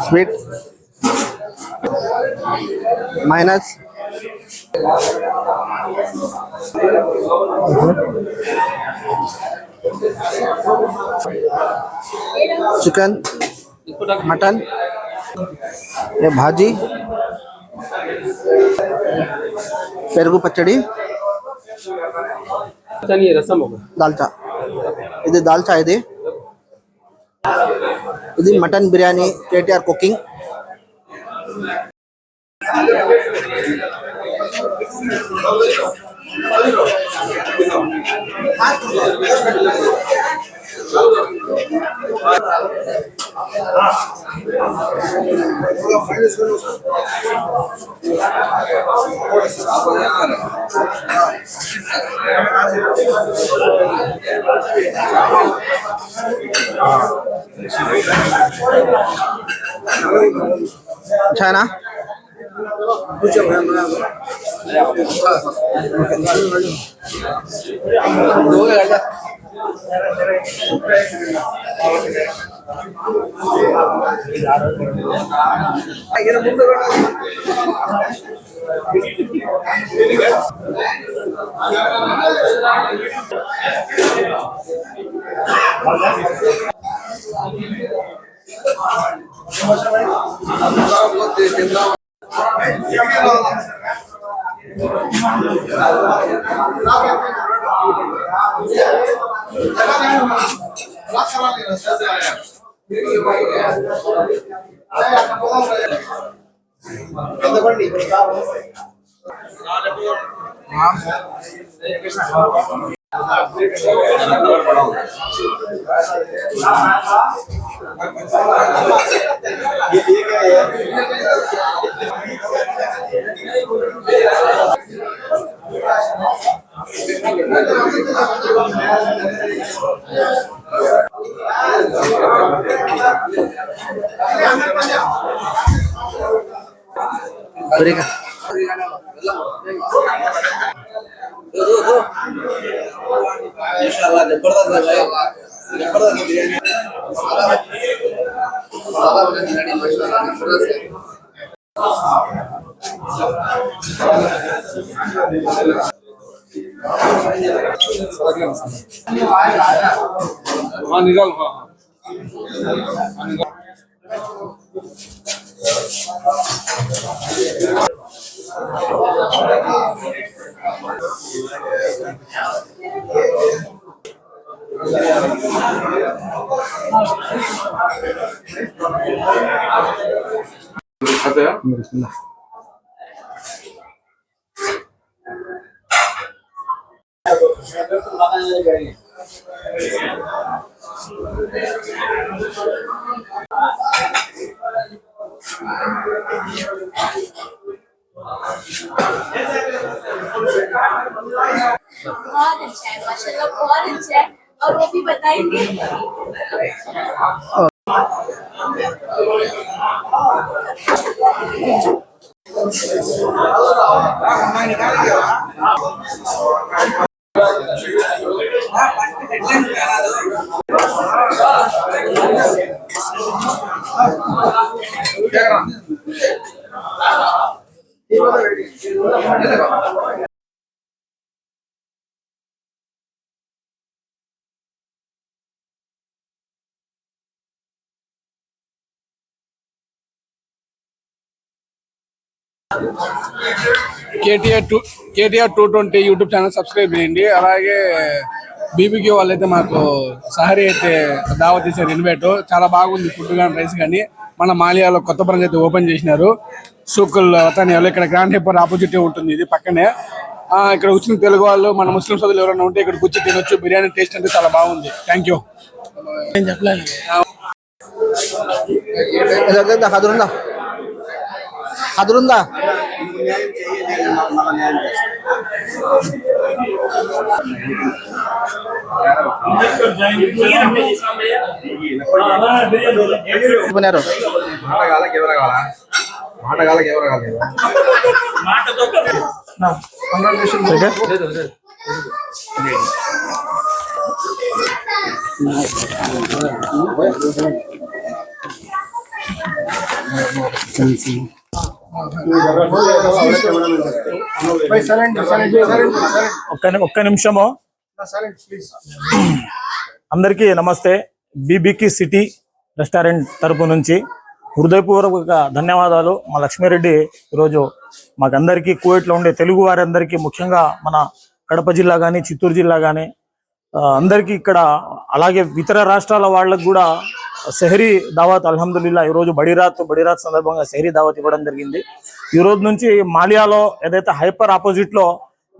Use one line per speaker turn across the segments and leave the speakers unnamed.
Sweet. Minus. Chicken. Mutton. ये भाजी, పెరుగు పచ్చడి, దాల్చా. ఇది దాల్చా. ఇది mutton biryani, KTR cooking. China.
बहुत अच्छा है माशाल्लाह, बहुत अच्छा है। और वो भी बताएंगे।
కేటీఆర్ 220 యూట్యూబ్ ఛానల్ సబ్స్క్రైబ్ చేయండి. అలాగే బీబీక్యూ వాళ్ళైతే మాకు సహరీ అయితే దావత్ ఇచ్చారు, ఇన్వైట్. చాలా బాగుంది ఫుడ్ కానీ రైస్ కానీ. మన మాలియాలో కొత్త బ్రాంచ్ అయితే ఓపెన్ చేసినారు, సూకుల్ వతానియాలో. ఇక్కడ గ్రాండ్ హైపర్ ఆపోజిట్ ఉంటుంది, ఇది పక్కనే. ఇక్కడ వచ్చిన తెలుగు వాళ్ళు, మన ముస్లిం సోదరులు ఎవరైనా ఉంటే ఇక్కడ కూర్చి తినొచ్చు. బిర్యానీ టేస్ట్ అంటే చాలా బాగుంది. Thank you. నేను చెప్పలేదు.
Hadrunda. Benar.
ఒక్క నిమిషము. అందరికీ నమస్తే. బీబీకి సిటీ రెస్టారెంట్ తరపు నుంచి హృదయపూర్వక ధన్యవాదాలు. మా లక్ష్మీరెడ్డి ఈరోజు మాకందరికీ కువైట్లో ఉండే తెలుగు వారందరికీ, ముఖ్యంగా మన కడప జిల్లా కానీ చిత్తూరు జిల్లా కానీ అందరికీ ఇక్కడ, అలాగే ఇతర రాష్ట్రాల వాళ్ళకు కూడా సెహరీ దావత్ అల్హమ్దుల్లా ఈరోజు బడిరాత్ సందర్భంగా సెహరీ దావత్ ఇవ్వడం జరిగింది. ఈ రోజు నుంచి మాలియాలో ఏదైతే హైపర్ ఆపోజిట్ లో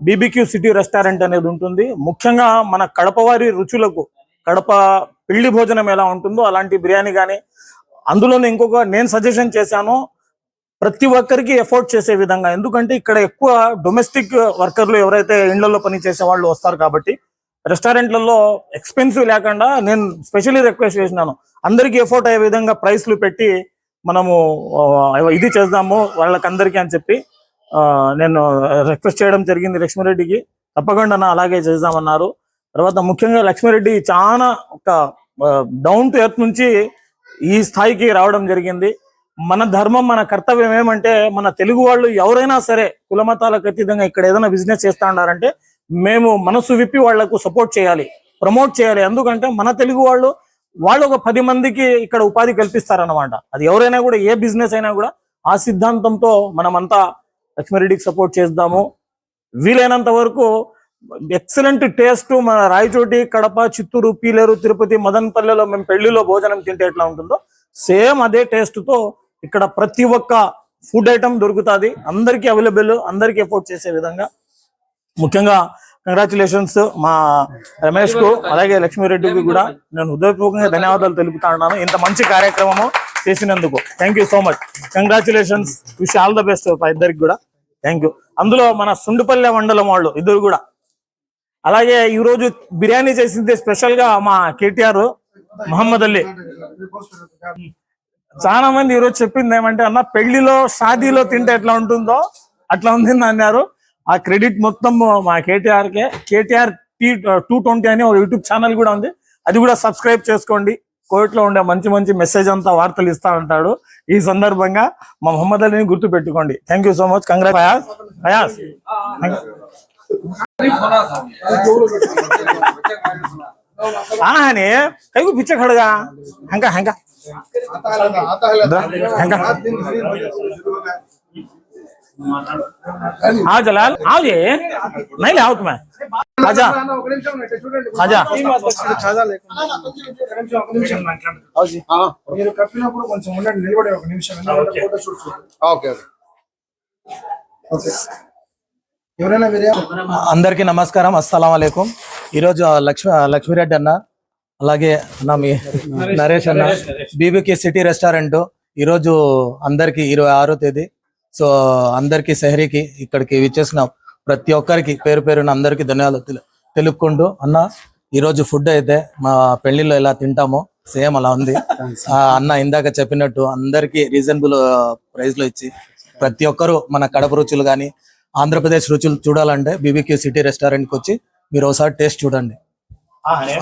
బీబీక్యూ సిటీ రెస్టారెంట్ అనేది ఉంటుంది. ముఖ్యంగా మన కడప వారి రుచులకు, కడప పెళ్లి భోజనం ఎలా ఉంటుందో అలాంటి బిర్యానీ కానీ, అందులోనే ఇంకొక నేను సజెషన్ చేశాను, ప్రతి ఒక్కరికి ఎఫోర్డ్ చేసే విధంగా. ఎందుకంటే ఇక్కడ ఎక్కువ డొమెస్టిక్ వర్కర్లు ఎవరైతే ఇళ్లలో పని చేసే వాళ్ళు వస్తారు కాబట్టి రెస్టారెంట్లలో ఎక్స్పెన్సివ్ లేకుండా నేను స్పెషల్లీ రిక్వెస్ట్ చేసినాను, అందరికీ ఎఫోర్ట్ అయ్యే విధంగా ప్రైస్లు పెట్టి మనము ఇది చేద్దాము వాళ్ళకందరికీ అని చెప్పి నేను రిక్వెస్ట్ చేయడం జరిగింది లక్ష్మీరెడ్డికి. తప్పకుండా అలాగే చేద్దామన్నారు. తర్వాత ముఖ్యంగా లక్ష్మీరెడ్డి చాలా ఒక డౌన్ టు ఎర్త్ నుంచి ఈ స్థాయికి రావడం జరిగింది. మన ధర్మం, మన కర్తవ్యం ఏమంటే, మన తెలుగు వాళ్ళు ఎవరైనా సరే కులమతాలకు అతీతంగా ఇక్కడ ఏదైనా బిజినెస్ చేస్తా ఉన్నారంటే మేము మనసు విప్పి వాళ్లకు సపోర్ట్ చేయాలి, ప్రమోట్ చేయాలి. ఎందుకంటే మన తెలుగు వాళ్ళు ఒక 10 మందికి ఇక్కడ ఉపాధి కల్పిస్తారన్నమాట. అది ఎవరైనా కూడా, ఏ బిజినెస్ అయినా కూడా ఆ సిద్ధాంతంతో మనమంతా లక్ష్మీరెడ్డికి సపోర్ట్ చేద్దాము. వీలైనంత వరకు ఎక్సలెంట్ టేస్ట్ మన రాయచోటి, కడప, చిత్తూరు, పీలేరు, తిరుపతి, మదనపల్లెలో మేము పెళ్లిలో భోజనం తింటే ఎట్లా ఉంటుందో సేమ్ అదే టేస్ట్ తో ఇక్కడ ప్రతి ఒక్క ఫుడ్ ఐటమ్ దొరుకుతుంది. అందరికీ అవైలబుల్, అందరికీ ఎఫోర్డ్ చేసే విధంగా. ముఖ్యంగా కంగ్రాచులేషన్స్ మా రమేష్ కు, అలాగే లక్ష్మీరెడ్డికి కూడా నేను హృదయపూర్వకంగా ధన్యవాదాలు తెలుపుతా ఉన్నాను ఇంత మంచి కార్యక్రమము చేసినందుకు. Thank you so much. Congratulations, wish all the best ఇద్దరికి కూడా. Thank you. అందులో మన సుండుపల్లె మండలం వాళ్ళు ఇద్దరు కూడా. అలాగే ఈ రోజు బిర్యానీ చేసింది స్పెషల్ గా మా కేటీఆర్ మహమ్మద్ అలీ. చాలా మంది ఈరోజు చెప్పింది ఏమంటే, అన్న పెళ్లిలో షాదీలో తింటే ఎట్లా ఉంటుందో అట్లా ఉంది అన్నారు. ఆ క్రెడిట్ మొత్తం మా కేటీఆర్ కే. కేటీఆర్ T220 అని ఒక యూట్యూబ్ ఛానల్ కూడా ఉంది, అది కూడా సబ్స్క్రైబ్ చేసుకోండి. కోవిట్లో ఉండే మంచి మంచి మెసేజ్ అంతా వార్తలు ఇస్తా ఉంటాడు. ఈ సందర్భంగా మా మొహమ్మద్ అలీని గుర్తు పెట్టుకోండి. Thank you so much. Congrats Fayaz. हाँ कई को पीछे खड़ गया हंका हंका हंका आओ जलाल आओ ये नहीं ले आओ तुम्हें आजा आजा అందరికీ నమస్కారం, అస్సలాం వాలేకుం. ఈరోజు లక్ష్మీరెడ్డి అన్న, అలాగే మీ నరేష్ అన్న, బీబీకి సిటీ రెస్టారెంట్ ఈరోజు అందరికి 26వ తేదీ. సో అందరికి సెహరీకి ఇక్కడికి విచ్చేసిన ప్రతి ఒక్కరికి పేరు పేరున అందరికి ధన్యవాదాలు తెలుపుకుంటూ, అన్న ఈరోజు ఫుడ్ అయితే మా పెళ్లిలో ఎలా తింటామో సేమ్ అలా ఉంది. అన్న ఇందాక చెప్పినట్టు అందరికి రీజనబుల్ ప్రైస్ లో ఇచ్చి, ప్రతి ఒక్కరు మన కడప రుచులు కానీ ఆంధ్రప్రదేశ్ రుచులు చూడాలంటే బీబీక్యూ సిటీ రెస్టారెంట్కి వచ్చి మీరు ఒకసారి టేస్ట్ చూడండి.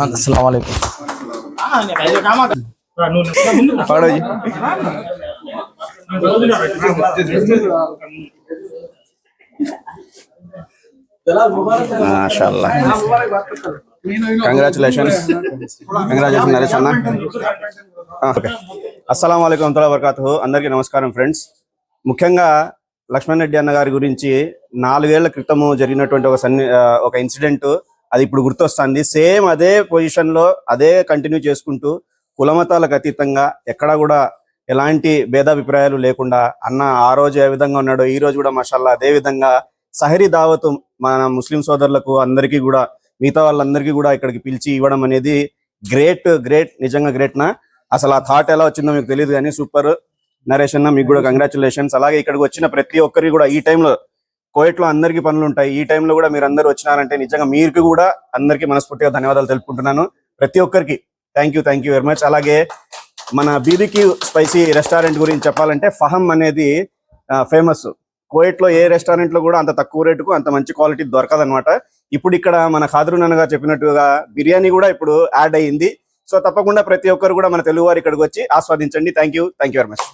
అస్సలాం వాలేకుం.
కంగ్రాచులేషన్స్ నరేష్ అన్న. అస్సలాం వాలేకుం వరహ్మతుల్లాహి వబరకాతుహు. అందరికీ నమస్కారం ఫ్రెండ్స్. ముఖ్యంగా లక్ష్మణ్ రెడ్డి అన్న గారి గురించి 4 ఏళ్ల క్రితము జరిగినటువంటి ఒక ఇన్సిడెంట్ అది ఇప్పుడు గుర్తొస్తుంది. సేమ్ అదే పొజిషన్ లో అదే కంటిన్యూ చేసుకుంటూ కులమతాలకు అతీతంగా ఎక్కడా కూడా ఎలాంటి భేదాభిప్రాయాలు లేకుండా అన్న ఆ రోజు ఏ విధంగా ఉన్నాడో ఈ రోజు కూడా మాషాల్లా అదే విధంగా సహరీ దావతు మన ముస్లిం సోదరులకు అందరికీ కూడా, మిగతా వాళ్ళందరికీ కూడా ఇక్కడికి పిలిచి ఇవ్వడం అనేది గ్రేట్, నిజంగా గ్రేట్ నా. అసలు ఆ థాట్ ఎలా వచ్చిందో మీకు తెలియదు కానీ సూపర్. నరేష్ అన్న మీకు కూడా కంగ్రాచులేషన్స్. అలాగే ఇక్కడికి వచ్చిన ప్రతి ఒక్కరికి కూడా, ఈ టైంలో కోవిట్లో అందరికీ పనులు ఉంటాయి, ఈ టైంలో కూడా మీరు అందరూ వచ్చినారంటే నిజంగా మీకు కూడా అందరికీ మనస్ఫూర్తిగా ధన్యవాదాలు తెలుపుకుంటున్నాను. ప్రతి ఒక్కరికి థ్యాంక్ యూ వెరీ మచ్. అలాగే మన బీబీక్యూ స్పైసీ రెస్టారెంట్ గురించి చెప్పాలంటే ఫహమ్ అనేది ఫేమస్. కోవిట్లో ఏ రెస్టారెంట్ లో కూడా అంత తక్కువ రేటుకు అంత మంచి క్వాలిటీ దొరకదనమాట. ఇప్పుడు ఇక్కడ మన ఖాదరున్ అన్నగా చెప్పినట్టుగా బిర్యానీ కూడా ఇప్పుడు యాడ్ అయ్యింది. సో తప్పకుండా ప్రతి ఒక్కరు కూడా మన తెలుగు వారు ఇక్కడికి వచ్చి ఆస్వాదించండి. Thank you very much.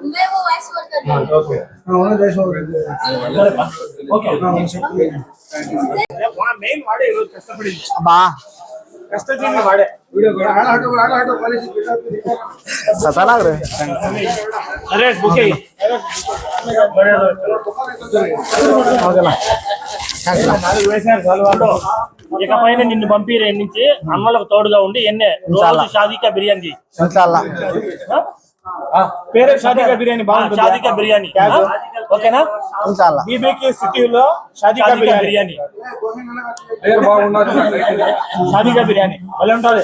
मैं वो वॉइस ओवर कर रही हूँ।
అబ్బా సతానాగ్ రే
ఇకపైన నిన్ను పంపిరే నుంచి అమ్మలకు తోడుగా ఉండి ఎన్నే రోజు షాదీకా బిర్యానీ
ఇన్షాల్లా
పేరే షాదీకా బిర్యానీ బాగుంటుంది షాదీకా బిర్యానీ ఓకేనా
ఇన్షాల్లా
బీబీకి సిటీలో షాదీకా బిర్యానీ షాదీకా బిర్యానీ భలే ఉంటుంది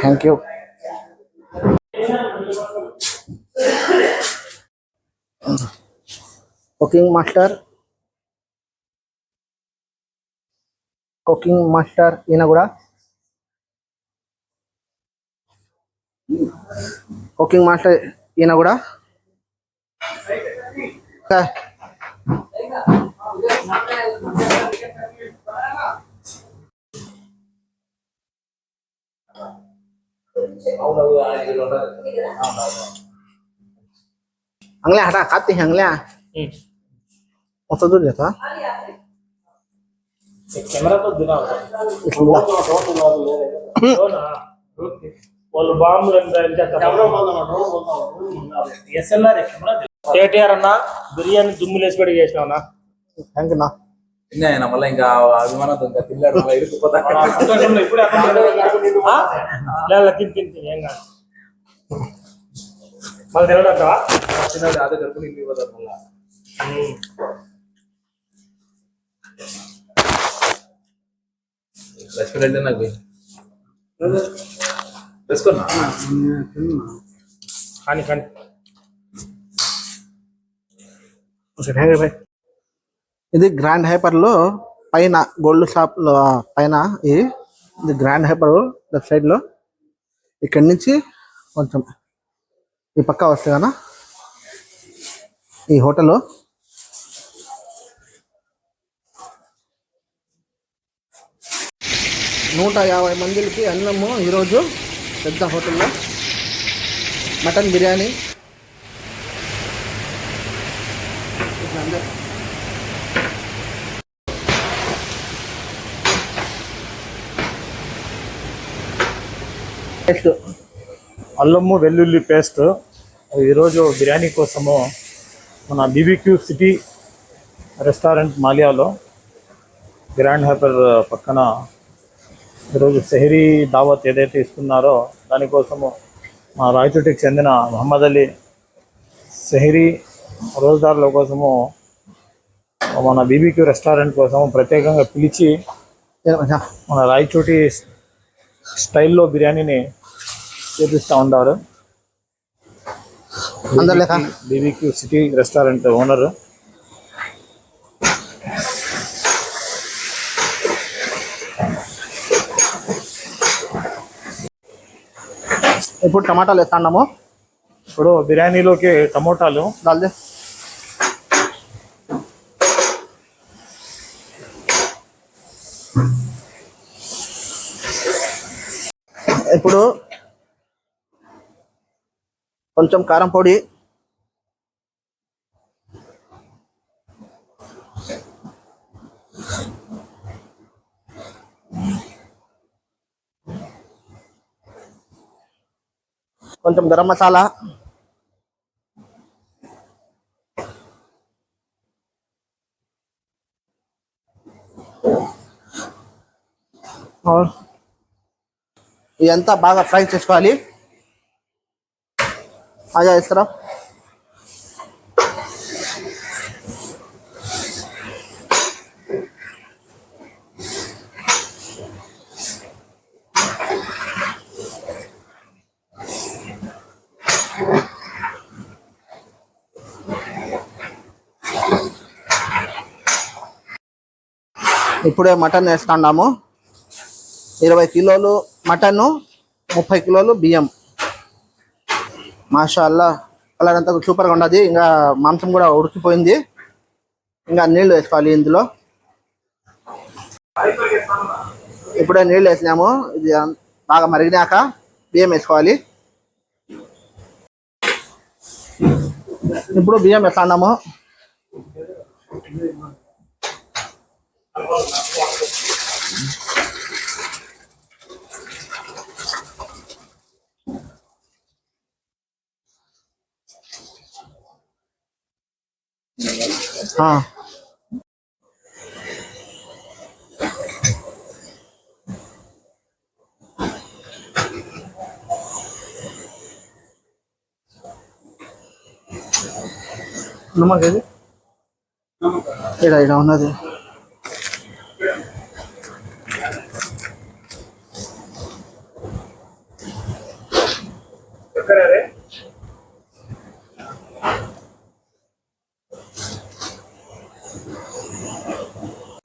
థ్యాంక్ యూ కుకింగ్ మాస్టర్ ఈయన కూడా Okay. Anglia hata kati anglia. Oto dulu ya ta?
Camera తో దినా
Bismillah.
వాళ్ళు బాంబులు ఎస్ఎల్ఆర్ కేటీఆర్ అన్న బిర్యానీ దుమ్ములేసి పెట్టి చేసినావునా
Thank you na.
ఆయన మళ్ళీ ఇంకా అభిమానంతో ఇంకా తిన్నాడు మళ్ళీ ఇరుక్కుపోతా
తిని ఏం కాదు మళ్ళీ తినడా
తిన్నాడు అదే కడుపు ఇంటికి పోతారు మళ్ళీ లక్ష్మీ రెడ్డి నాకు వేసుకున్నా
కానీ కానీ
Okay, thank you bhai. ఇది గ్రాండ్ హైపర్ లో పైన గోల్డ్ షాప్ లో పైన ఇది గ్రాండ్ హైపర్ లెఫ్ట్ సైడ్ లో ఇక్కడి నుంచి కొంచెం ఈ పక్క వస్తే కదా ఈ హోటల్ 150 మందికి అన్నము ఈరోజు పెద్ద హోటల్లో మటన్ బిర్యానీ
అల్లము వెల్లుల్లి పేస్ట్ ఈరోజు బిర్యానీ కోసము మన బీబీక్యూ సిటీ రెస్టారెంట్ మాలియాలో గ్రాండ్ హైపర్ పక్కన ఈరోజు సెహరీ దావత్ ఏదైతే ఇస్తున్నారో దానికోసము మా రాయచోటికి చెందిన మహమ్మద్ అలీ సెహరీ రోజుదారుల కోసము మన బీబీక్యూ రెస్టారెంట్ కోసము ప్రత్యేకంగా పిలిచి మన రాయచోటి స్టైల్లో బిర్యానీని చేపిస్తూ ఉంటారు. బీబీక్యూ సిటీ రెస్టారెంట్ ఓనర్
ఇప్పుడు టమాటాలు వేస్తున్నాము.
ఇప్పుడు బిర్యానీలోకి టమోటాలు
దాల్దే ఇప్పుడు కొంచెం కారం పొడి, కొంచెం గరం మసాలా, और ఇదంతా బాగా ఫ్రై చేసుకోవాలి. ఆజా ఇస్తారా. ఇప్పుడే మటన్ వేస్తున్నాము. 20 కిలోలు మటన్, 30 కిలోలు బియ్యం. మాషాల్లా కలర్ అంతా సూపర్గా ఉన్నది. ఇంకా మాంసం కూడా ఉడికిపోయింది. ఇంకా నీళ్లు వేసుకోవాలి ఇందులో. ఇప్పుడే నీళ్లు వేసినాము. ఇది బాగా మరిగినాక బియ్యం వేసుకోవాలి. ఇప్పుడు బియ్యం వేస్తున్నాము. నమ్మకం ఇది ఇక్కడ ఉన్నది.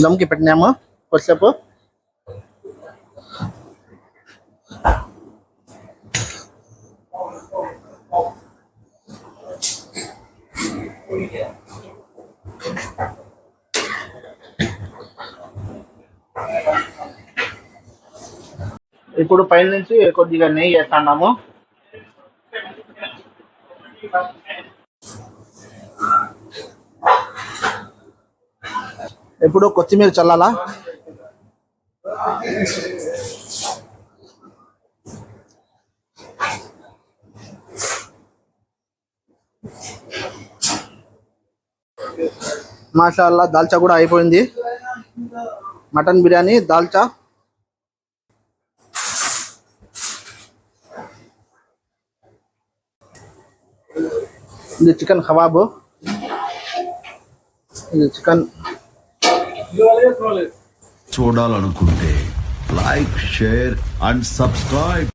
దమ్కి పెట్టినాము కొద్దిసేపు. ఇప్పుడు పైన నుంచి కొద్దిగా నెయ్యి వేస్తున్నాము. ఇప్పుడు కొత్తిమీర చల్లాలా. మాషాల్లా దాల్చా కూడా అయిపోయింది. మటన్ బిర్యానీ దాల్చా. ఇది చికెన్ కబాబు. ఇది చికెన్.
చూడాలనుకుంటే లైక్, షేర్ అండ్ సబ్స్క్రైబ్.